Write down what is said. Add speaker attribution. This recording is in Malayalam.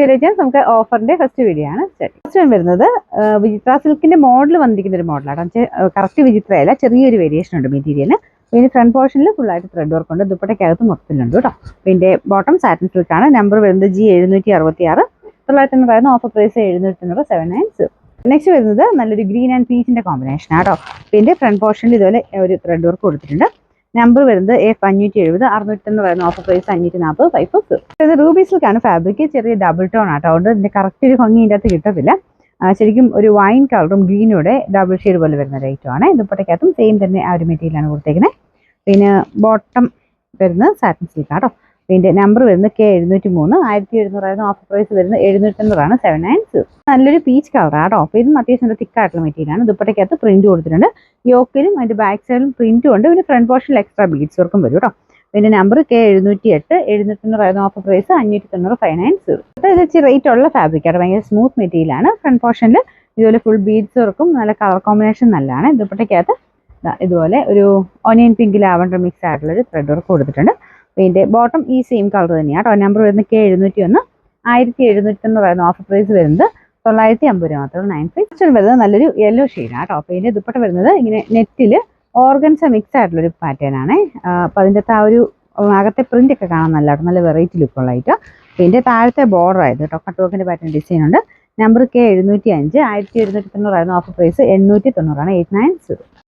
Speaker 1: നമുക്ക് ഓഫറിന്റെ ഫസ്റ്റ് വീഡിയോ ആണ്. ഫസ്റ്റ് വരുന്നത് വിചിത്ര സിൽക്കിന്റെ മോഡൽ വന്നിരിക്കുന്ന ഒരു മോഡലാണ്. കറക്റ്റ് വിചിത്രയല്ല, ചെറിയൊരു വേരിയേഷൻ ഉണ്ട് മെറ്റീരിയലിന്. പിന്നെ ഫ്രണ്ട് പോർഷനിൽ ഫുള്ളായിട്ട് ത്രെഡ് വർക്ക് ഉണ്ട്. ദുപ്പട്ടയ്ക്കകത്ത് മൊത്തത്തിലുണ്ട് കേട്ടോ. പിന്നെ ബോട്ടം സാറ്റിൻ സിൽക്ക് ആണ്. നമ്പർ വരുന്നത് G766. 900 offer price 790 790. നെക്സ്റ്റ് വരുന്നത് നല്ലൊരു ഗ്രീൻ ആൻഡ് പീച്ചിന്റെ കോമ്പിനേഷൻ ആട്ടോ. പിന്നെ ഫ്രണ്ട് പോർഷനിൽ ഇതുപോലെ ഒരു ത്രെഡ് വർക്ക് കൊടുത്തിട്ടുണ്ട്. നമ്പർ വരുന്നത് F570. 690 ഓഫർ പ്രൈസ് 540 5 ഇത് റൂബി സിൽക്കാണ് ഫാബ്രിക്. ചെറിയ ഡബിൾ ടോൺ ആട്ടോ. അതുകൊണ്ട് ഇതിന്റെ കറക്റ്റ് ഒരു ഭംഗി ഇതിൻ്റെ അകത്ത് കിട്ടത്തില്ല. ശരിക്കും ഒരു വൈൻ കളറും ഗ്രീനോടെ ഡബിൾ ഷെയ്ഡ് പോലെ വരുന്ന റേറ്റും ആണ്. ദുപ്പട്ടയ്ക്കകത്തും സെയിം തന്നെ ആ ഒരു മെറ്റീരിയലാണ് കൊടുത്തേക്കുന്നത്. പിന്നെ ബോട്ടം വരുന്നത് സാറ്റിൻ സിൽക്ക് ആട്ടോ. പിന്നെ നമ്പർ വരുന്നത് K703. 1700 ഓഫർ പ്രൈസ് വരുന്നത് 790 790. നല്ലൊരു പീച്ച് കളറാണ് കേട്ടോ. അപ്പോൾ ഇതും അത്യാവശ്യം തിക്കായിട്ടുള്ള മെറ്റീരിയലാണ്. ദുപ്പട്ടയ്ക്കകത്ത് പ്രിന്റ് കൊടുത്തിട്ടുണ്ട്. യോക്കിലും അതിന്റെ ബാക്ക് സൈഡിലും പ്രിന്റും ഉണ്ട്. പിന്നെ ഫ്രണ്ട് പോർഷനിൽ എക്സ്ട്രാ ബീഡ്സ് വർക്കും വരും കേട്ടോ. പിന്നെ നമ്പർ K708. 790 offer price 590 590. ഇത് ഇച്ചിരി റേറ്റ് ഉള്ള ഫാബ്രിക് ആണ്. ഭയങ്കര സ്മൂത്ത് മെറ്റീരിയലാണ്. ഫ്രണ്ട് പോർഷനിൽ ഇതുപോലെ ഫുൾ ബീഡ്സ് വർക്കും നല്ല കളർ കോമ്പിനേഷൻ നല്ലതാണ്. ദുപ്പട്ടയ്ക്കകത്ത് ഇതുപോലെ ഒരു ഓനിയൻ പിങ്ക് ലാവണ്ടർ മിക്സ് ആയിട്ടുള്ള ഒരു ത്രെഡ് വർക്ക് കൊടുത്തിട്ടുണ്ട്. പിന്നെ ബോട്ടം ഈ സെയിം കളർ തന്നെയാണ് കേട്ടോ. നമ്പർ വരുന്നത് K701. 1790 ഓഫർ പ്രൈസ് വരുന്നത് 950 മാത്രം 95. വരുന്നത് നല്ലൊരു യെല്ലോ ഷെയ്ഡാണ് കേട്ടോ. അപ്പോൾ ഇതിന്റെ ദുപ്പട്ട വരുന്നത് ഇങ്ങനെ നെറ്റിൽ ഓർഗൻസ മിക്സ് ആയിട്ടുള്ളൊരു പാറ്റേൺ ആണ്. അപ്പോൾ അതിൻ്റെ ആ ഒരു അകത്തെ പ്രിന്റ് ഒക്കെ കാണാൻ നല്ല വെറൈറ്റി ലുക്കുള്ളതായിട്ട്. പിന്നെ താഴത്തെ ബോർഡർ ആയത് കേട്ടോ. കട്ട് വർക്കിന്റെ പാറ്റേൺ ഡിസൈൻ ഉണ്ട്. Number K705. 1790 offer price 890 890.